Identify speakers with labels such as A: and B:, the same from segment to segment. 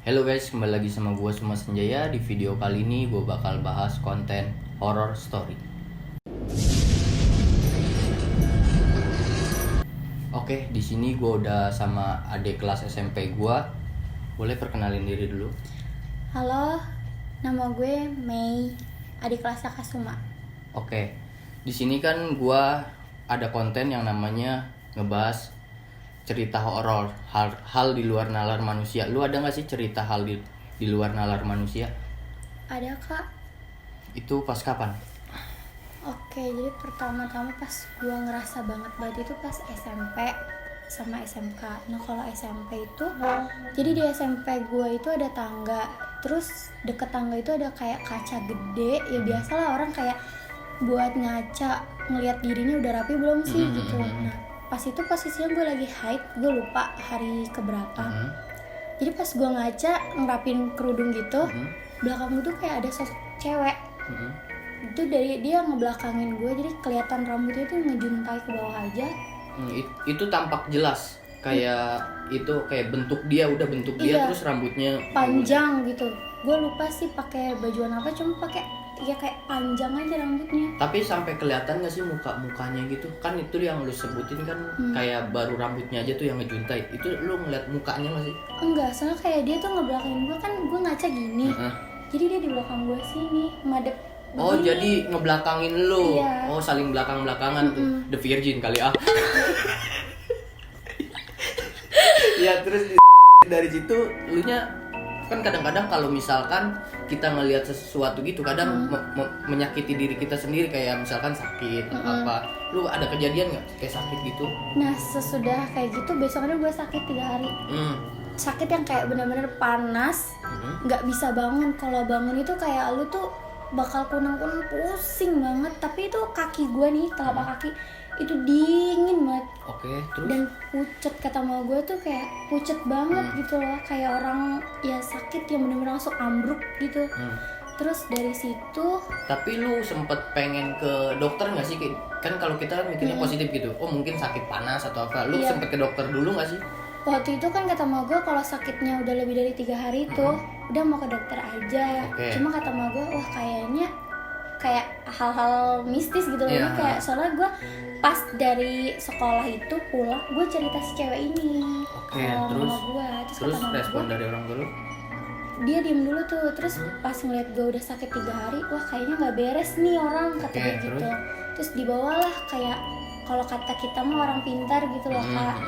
A: Halo guys, kembali lagi sama gue Suma Senjaya. Di video kali ini gue bakal bahas konten horror story. Oke, di sini gue udah sama adik kelas SMP gue. Boleh perkenalin diri dulu?
B: Halo, nama gue Mei, adik kelas Akasuma.
A: Oke, di sini kan gue ada konten yang namanya ngebahas cerita horor, hal di luar nalar manusia. Lu ada nggak sih cerita hal di luar nalar manusia?
B: Ada kak?
A: Itu pas kapan?
B: Oke, jadi pertama-tama pas gue ngerasa banget itu pas SMP sama SMK. Nah kalau SMP itu, jadi di SMP gue itu ada tangga. Terus deket tangga itu ada kayak kaca gede. Ya biasalah orang kayak buat ngaca, ngelihat dirinya udah rapi belum sih gitu. Nah pas itu posisinya gue lagi haid, gue lupa hari keberapa. Jadi pas gue ngaca ngerapin kerudung gitu, belakang gue tuh kayak ada sosok cewek. Itu dari dia ngebelakangin gue, jadi kelihatan rambutnya tuh ngejuntai ke bawah aja.
A: Itu tampak jelas kayak itu kayak bentuk dia
B: Iya,
A: terus rambutnya
B: panjang gitu. Gue lupa sih pakai bajuan apa, cuma pakai ya kayak panjang aja rambutnya.
A: tapi sampai kelihatan nggak sih mukanya gitu kan? Itu yang lu sebutin kan kayak baru rambutnya aja tuh yang ngejuntai. Itu lu ngeliat mukanya nggak sih?
B: Enggak, soalnya kayak dia tuh ngebelakangin gue, kan gue ngaca gini. Jadi dia di belakang gue sini, madep
A: Oh
B: begini.
A: jadi ngebelakangin lu.
B: Iya.
A: Oh saling belakang-belakangan tuh. The Virgin kali ah. Ya terus dari situ lu nya kan kadang-kadang kalau misalkan kita ngelihat sesuatu gitu kadang menyakiti diri kita sendiri, kayak misalkan sakit apa. Lu ada kejadian nggak kayak sakit gitu?
B: Nah sesudah kayak gitu besoknya gue sakit 3 hari. Sakit yang kayak bener-bener panas, nggak bisa bangun. Kalau bangun itu kayak lu tuh bakal kunang-kunang, pusing banget. Tapi itu kaki gue nih, telapak kaki itu dingin banget.
A: Oke, terus?
B: Dan pucet, kata mama gue tuh kayak pucet banget gitu loh, kayak orang ya sakit yang bener-bener langsung ambruk gitu. Terus dari situ,
A: Tapi lu sempet pengen ke dokter nggak sih? Kan kalau kita kan mikirnya positif gitu. Oh mungkin sakit panas atau apa. Lu
B: Iya.
A: sempet ke dokter dulu nggak sih?
B: waktu itu kan kata mama gue kalau sakitnya udah lebih dari 3 hari tuh udah mau ke dokter aja.
A: Oke.
B: Cuma kata mama gue, wah kayaknya kayak hal-hal mistis gitu loh.
A: Iya.
B: Ini kayak soalnya gue pas dari sekolah itu pulang, gue cerita si cewek ini
A: Oke,
B: ke
A: terus?
B: mama gue.
A: Terus
B: kata mama
A: respon
B: gue,
A: dari orang tua lu?
B: dia diem dulu tuh. Terus pas ngeliat gue udah sakit 3 hari, wah kayaknya nggak beres nih orang, kata
A: Oke,
B: dia gitu. Terus dibawalah kayak kalau kata kita mah orang pintar gitu loh kak.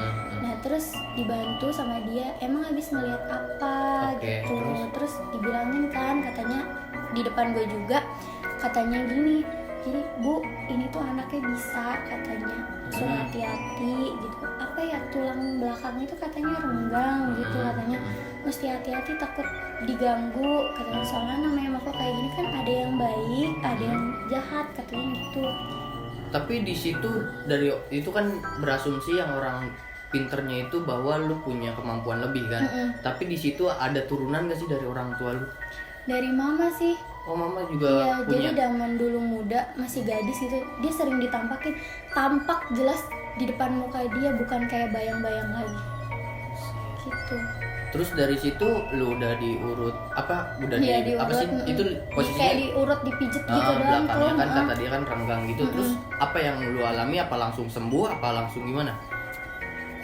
B: Nah terus dibantu sama dia, emang habis ngeliat apa
A: Oke,
B: gitu. Terus dibilangin kan, katanya di depan gue juga, katanya gini, jadi bu ini tuh anaknya bisa, katanya suruh hati-hati gitu. Apa ya, tulang belakangnya itu katanya renggang gitu, katanya mesti hati-hati takut diganggu, katanya. Soalnya namanya makhluk kayak gini kan ada yang baik ada yang jahat, katanya gitu.
A: Tapi di situ dari itu kan berasumsi yang orang pinternya itu bahwa lu punya kemampuan lebih kan. Tapi di situ ada turunan gak sih dari orang tua lu?
B: Dari mama sih.
A: Oh mama juga
B: Iya,
A: punya.
B: jadi zaman dulu muda masih gadis itu dia sering ditampakin, tampak jelas di depan muka dia, bukan kayak bayang-bayang lagi gitu.
A: Terus dari situ lu udah diurut apa? Udah
B: Iya,
A: di apa sih?
B: diurut,
A: Itu posisinya
B: kayak diurut, dipijet gitu doang
A: belakangnya
B: tuh.
A: kan kata dia kan renggang gitu. Terus apa yang lu alami? Apa langsung sembuh? Apa langsung gimana?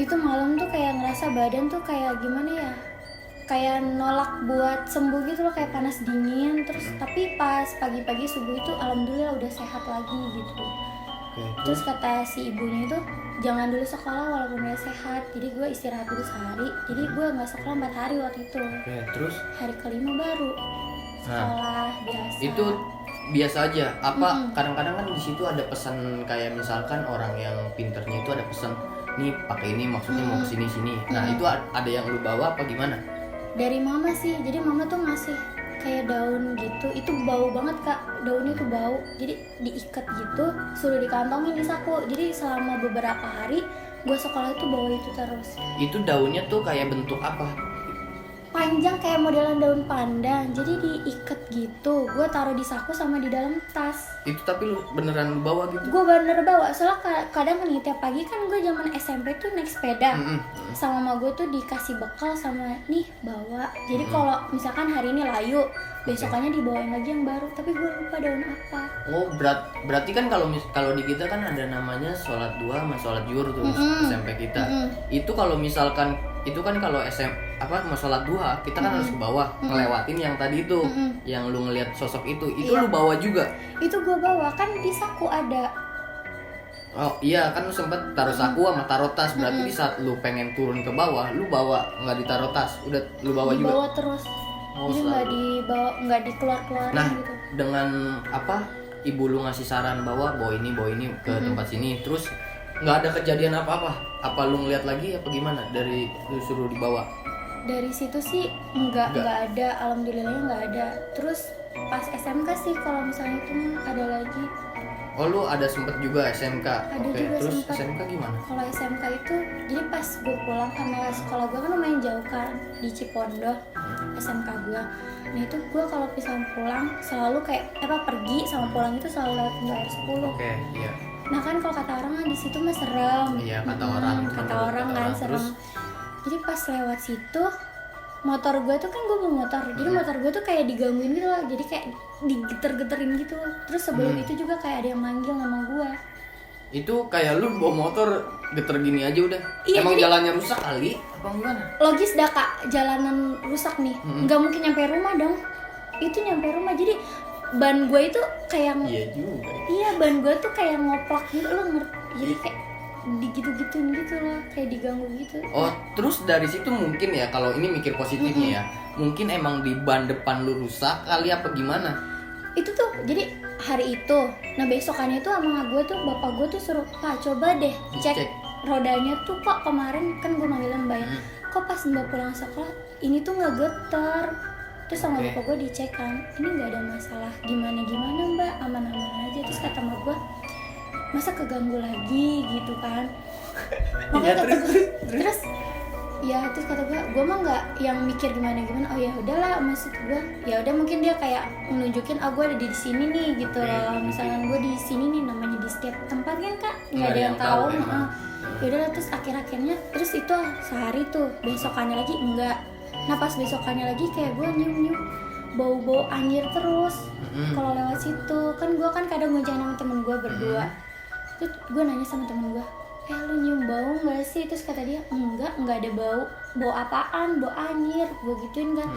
B: Itu malam tuh kayak ngerasa badan tuh kayak gimana ya, kayak nolak buat sembuh gitu loh, kayak panas dingin. Terus tapi pas pagi-pagi subuh itu alhamdulillah udah sehat lagi gitu.
A: Oke,
B: Terus kata si ibunya itu jangan dulu sekolah walaupun udah sehat. Jadi gue istirahat dulu sehari. Jadi gue nggak sekolah 4 hari waktu itu.
A: Oke, terus
B: Hari kelima baru sekolah biasa.
A: itu biasa aja apa kadang-kadang kan di situ ada pesan, kayak misalkan orang yang pinternya itu ada pesan nih pakai ini maksudnya mau kesini sini. Nah itu ada yang lu bawa apa gimana?
B: Dari mama sih. Jadi mama tuh ngasih kayak daun gitu, itu bau banget kak, daunnya tuh bau. Jadi diikat gitu, suruh dikantongin di saku. Jadi selama beberapa hari gue sekolah itu bawa itu terus.
A: Itu daunnya tuh kayak bentuk apa?
B: panjang kayak modelan daun pandan, jadi diikat gitu. Gue taruh di saku sama di dalam tas.
A: Itu tapi lu beneran bawa gitu?
B: Gue bener bawa, soalnya kadang nih tiap pagi kan gue zaman SMP tuh naik sepeda. Sama mama gue tuh dikasih bekal sama nih bawa. Jadi kalau misalkan hari ini layu, besokannya dibawain lagi yang baru. Tapi gue lupa daun apa.
A: Oh berarti kan kalau di kita kan ada namanya sholat duha sama sholat zuhur tuh SMP kita. Itu kalau misalkan itu kan kalau mau sholat duha kita kan harus ke bawah ngelewatin yang tadi itu yang lu ngelihat sosok itu lu bawa juga.
B: Itu gue bawa kan di saku ada.
A: Oh iya kan lu sempet taruh saku sama taruh tas, berarti di saat lu pengen turun ke bawah lu bawa, nggak ditaruh tas, udah lu bawa juga.
B: Dibawa terus. Jadi nggak dibawa, nggak dikeluarin
A: Nah
B: gitu.
A: dengan ibu lu ngasih saran bawa ini ke tempat sini, terus nggak ada kejadian apa-apa? Apa lu ngeliat lagi apa gimana dari lu suruh dibawa?
B: Dari situ sih nggak ada, alhamdulillahnya nggak ada. Terus pas SMK sih kalau misalnya itu ada lagi.
A: Oh lu ada sempet juga SMK?
B: Ada
A: Oke,
B: juga
A: terus
B: sempet.
A: SMK gimana?
B: Kalau SMK itu jadi pas gue pulang karena sekolah gue kan lumayan jauh kan di Cipondoh SMK gue. Nah itu gue kalau misalnya pulang selalu kayak pergi sama pulang itu selalu lewat pintu air 10.
A: Oke, iya.
B: Nah kan kalau kata orang kan di situ mah serem.
A: Iya, kata orang.
B: Kata orang kan serem.
A: Terus?
B: Jadi pas lewat situ motor gue tuh kan gue bawa motor, jadi motor gue tuh kayak digangguin gitu loh, jadi kayak digeter-geterin gitu. Terus sebelum itu juga kayak ada yang manggil nama gue.
A: Itu kayak lu bawa motor geter gini aja udah?
B: Iya,
A: Emang
B: jadi-
A: jalannya rusak kali? Apa gimana?
B: Logis dah kak, jalanan rusak nih, nggak mungkin nyampe rumah dong. Itu nyampe rumah, jadi ban gue itu kayak
A: Iya juga.
B: iya ban gue tuh kayak ngoplak gitu, lo ngerti? Jadi kayak digitu-gituin gitu loh, kayak diganggu gitu.
A: Oh, terus dari situ mungkin ya kalau ini mikir positifnya ya, mungkin emang di ban depan lu rusak kali apa gimana?
B: Itu tuh jadi hari itu, nah besokannya tuh sama gue tuh bapak gue tuh suruh, Pak coba deh cek rodanya tuh, kok kemarin kan gue manggilin mbak ya, kok pas mbak pulang sekolah ini tuh nggak getar. Terus sama bapak gue dicek kan, ini nggak ada masalah gimana mbak, aman-aman aja. Terus kata mbak gue, masa keganggu lagi gitu kan. Makanya terus ya terus kata gue mah nggak yang mikir gimana. Oh ya udahlah, maksud gue ya udah mungkin dia kayak menunjukin gue ada di sini nih gitu loh. Misalnya gue di sini nih, namanya di setiap tempat kan kak nggak ada yang tahu. Ya udahlah, terus akhirnya terus itu sehari tuh, besokannya lagi enggak. Nah pas besokannya lagi kayak gue nyium bau anjir terus kalau lewat situ. Kan gue kan kadang ngejalan sama temen gue berdua. Terus gue nanya sama temen gue, lu nyium bau nggak sih? Terus kata dia enggak ada bau apaan, bau anjir. Gue gituin kan.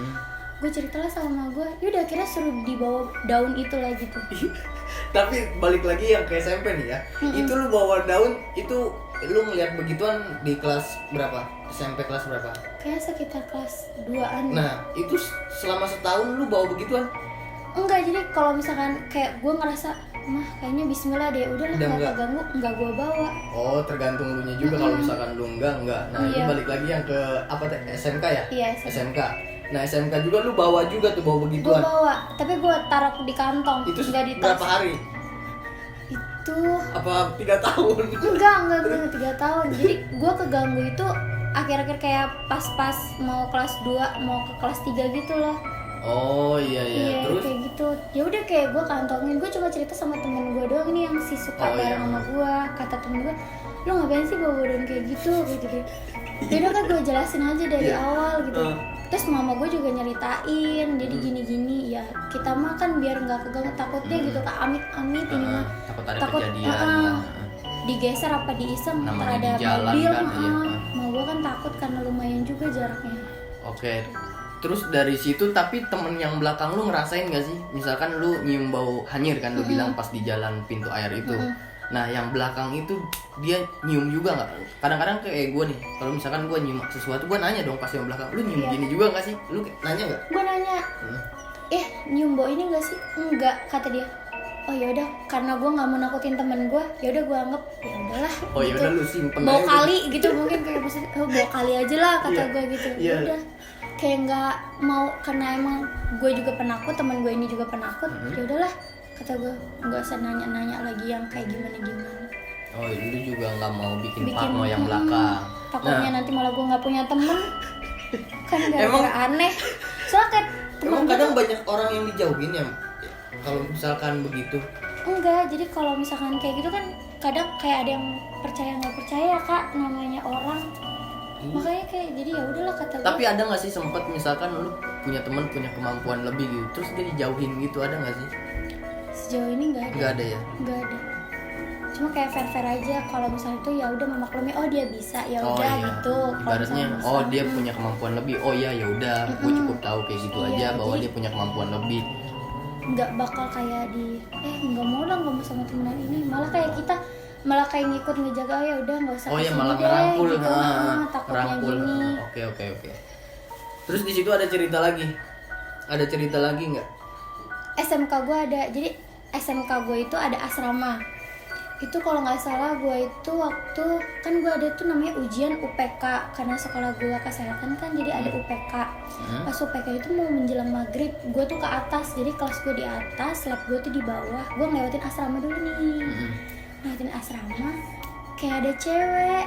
B: Gue ceritalah sama gue, yaudah akhirnya suruh dibawa daun itu lagi tuh.
A: Tapi balik lagi yang ke SMP nih ya, itu lu bawa daun itu lu ngeliat begituan di kelas berapa? SMP kelas berapa?
B: Kayak sekitar kelas 2-an.
A: Nah itu selama setahun lu bawa begituan?
B: Enggak, jadi kalau misalkan kayak gue ngerasa mah kayaknya bismillah deh, udahlah
A: Udah
B: kalau
A: enggak.
B: keganggu enggak gue bawa.
A: Oh tergantung lu nya juga, kalau misalkan lu enggak. Nah ini
B: Iya.
A: balik lagi yang ke apa teh, SMK ya?
B: Iya,
A: SMK. Nah SMK juga lu bawa juga tuh, bawa
B: Gue
A: begituan?
B: bawa, tapi gue taruh di kantong,
A: Itu
B: enggak di tas.
A: berapa hari?
B: Itu
A: Apa 3 tahun?
B: enggak 3 tahun. Jadi gue keganggu itu akhir-akhir kayak pas mau kelas 2 mau ke kelas 3 gitu loh.
A: Oh iya
B: Iya
A: terus?
B: kayak gitu. Ya udah kayak gue kantongin, gue cuma cerita sama temen gue doang nih yang si suka
A: Oh,
B: bareng
A: iya.
B: sama gue. Kata temen gue, lo ngapain sih bawa daun kayak gitu gitu. Ya udah kan gue jelasin aja dari
A: Iya.
B: awal gitu. Terus mama gue juga nyeritain, jadi gini-gini ya kita mah kan biar nggak keganggu, takutnya gitu kak, amit-amit ini mah
A: Takut ada
B: takut
A: kejadian.
B: digeser apa diiseng
A: Namanya
B: terhadap
A: di jalan
B: mobil.
A: kan, iya.
B: Mau gue kan takut karena lumayan juga jaraknya.
A: Oke. Terus dari situ tapi temen yang belakang lu ngerasain gak sih? Misalkan lu nyium bau hanyir kan, lu bilang pas di jalan pintu air itu. Nah yang belakang itu dia nyium juga nggak? Kadang-kadang kayak gue nih, kalau misalkan gue nyium sesuatu, gue nanya dong pas yang belakang, lu nyium gini juga nggak sih? Lu nanya nggak?
B: Gue nanya, nyium bau ini nggak sih? Enggak, kata dia. Oh ya udah, karena gue nggak mau nakutin temen gue, ya udah gue anggap ya udahlah.
A: Oh ya
B: gitu.
A: udah lu simpen
B: Bau
A: aja.
B: kali gitu mungkin kayak maksud, bau kali aja lah kata
A: Iya.
B: gue gitu.
A: Iya.
B: Ya udah, kayak nggak mau karena emang gue juga penakut, temen gue ini juga penakut. Ya udahlah, kata gue nggak usah nanya-nanya lagi yang kayak gimana.
A: Oh lu juga nggak mau bikin parno yang belakang.
B: Takutnya nanti malah gue nggak punya temen. kan gara-gara aneh. Soalnya kayak
A: Emang
B: temen
A: kadang
B: gue
A: banyak orang yang dijauhin ya kalau misalkan begitu.
B: enggak, jadi kalau misalkan kayak gitu kan kadang kayak ada yang percaya nggak percaya Kak, namanya orang. Makanya kayak jadi ya udahlah kata gue.
A: Tapi ada nggak sih sempet misalkan lu punya teman punya kemampuan lebih gitu, terus dia dijauhin gitu, ada nggak sih?
B: Sejauh ini nggak ada.
A: Nggak ada ya.
B: Nggak ada. Cuma kayak fair aja kalau misalnya itu ya udah memaklumi, oh dia bisa ya udah gitu. Kalau
A: Ibaratnya
B: misalnya
A: oh
B: bisa,
A: dia punya kemampuan lebih, oh ya ya udah, gue cukup tahu kayak gitu
B: Iya,
A: aja bahwa
B: jadi-
A: dia punya kemampuan lebih.
B: nggak bakal kayak di nggak mau lah, nggak mau sama temenan ini, malah kayak kita malah kayak ngikut ngejaga, ya udah nggak usah
A: Oh ya
B: kesini
A: malah
B: deh,
A: ngerangkul,
B: gitu. Takutnya
A: ngerangkul.
B: gini.
A: Oke. Terus di situ ada cerita lagi nggak?
B: SMK gue ada, jadi SMK gue itu ada asrama. Itu kalau nggak salah gue itu waktu kan gue ada tuh namanya ujian UPK, karena sekolah gue kesehatan kan jadi ada UPK. Pas UPK itu mau menjelang maghrib, gue tuh ke atas, jadi kelas gue di atas, lab gue tuh di bawah. Gue ngelewatin asrama dulu nih, ngelewatin asrama, kayak ada cewek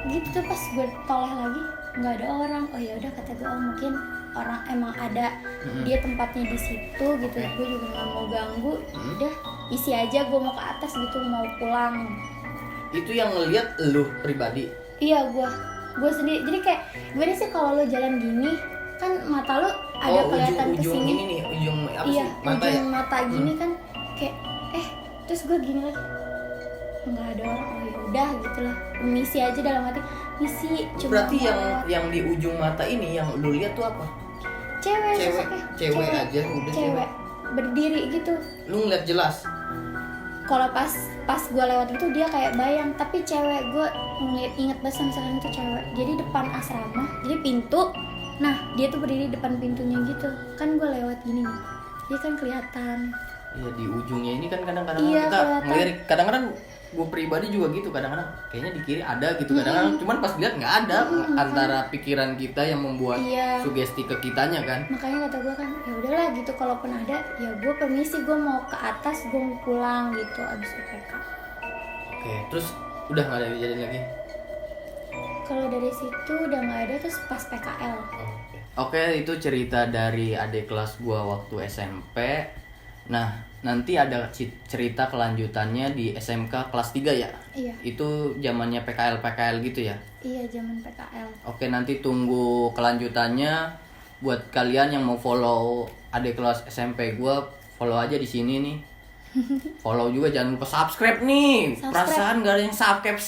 B: gitu. Pas gue toleh lagi nggak ada orang, oh ya udah kata gue, oh mungkin orang emang ada dia tempatnya di situ gitu. Gue juga nggak mau ganggu, udah isi aja, gue mau ke atas gitu, mau pulang.
A: Itu yang ngelihat lu pribadi.
B: Iya, gue sendiri. Jadi kayak gimana sih kalau lo jalan gini kan mata lo ada kelihatan
A: ujung
B: kesini.
A: ini nih, ujung apa
B: Iya,
A: sih? Mata
B: ujung
A: ya?
B: mata gini kan kayak terus gue gini lagi, nggak ada orang, oh ya udah gitulah, misi aja dalam hati, misi cuma
A: Berarti
B: mau
A: yang di ujung mata ini yang lu lihat tuh apa?
B: cewek
A: Cewek aja, udah
B: cewek berdiri gitu.
A: Lu ngeliat jelas.
B: Kalau pas gue lewat itu dia kayak bayang, tapi cewek. Gue inget banget sama sekarang itu cewek. Jadi depan asrama, jadi pintu. Nah dia tuh berdiri depan pintunya gitu. Kan gue lewat gini nih, dia kan kelihatan.
A: Iya di ujungnya ini kan kadang-kadang
B: Iya,
A: kita
B: kelihatan.
A: ngelirik. Kadang-kadang gue pribadi juga gitu, kadang-kadang kayaknya di kiri ada gitu, kadang-kadang cuman pas lihat nggak ada. Antara pikiran kita yang membuat
B: Iya.
A: sugesti ke kitanya kan.
B: Makanya kata gue kan, ya udahlah gitu, kalaupun ada ya gue permisi, gue mau ke atas, gue mau pulang gitu abis UPK.
A: Oke, terus udah nggak ada kejadian lagi.
B: Kalau dari situ udah nggak ada, terus pas PKL.
A: Oke, itu cerita dari adik kelas gua waktu SMP. Nah, nanti ada cerita kelanjutannya di SMK kelas 3 ya?
B: Iya.
A: Itu zamannya PKL gitu ya?
B: Iya, zaman PKL.
A: Oke, nanti tunggu kelanjutannya. Buat kalian yang mau follow adik kelas SMP gua, follow aja di sini nih. Follow juga, jangan lupa subscribe nih.
B: Subscribe.
A: Perasaan gak ada yang subscribe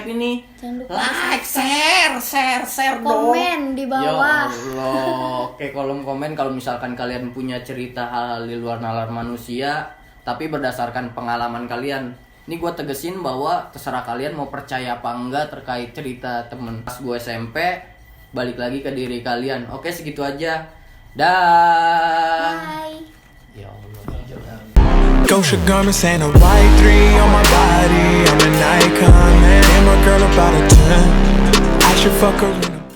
A: ini.
B: Jangan lupa
A: Like, share dong.
B: komen di bawah.
A: Ya Allah. Oke, kolom komen kalau misalkan kalian punya cerita hal di luar nalar manusia, tapi berdasarkan pengalaman kalian. Ini gue tegesin bahwa terserah kalian mau percaya apa enggak terkait cerita temen pas gue SMP. Balik lagi ke diri kalian. Oke, segitu aja. Dah.
B: Bye.
A: Ya Allah.
C: Gosha garments and a white 3 on my body. I'm an icon, man. And my girl about a 10. I should fuck her in a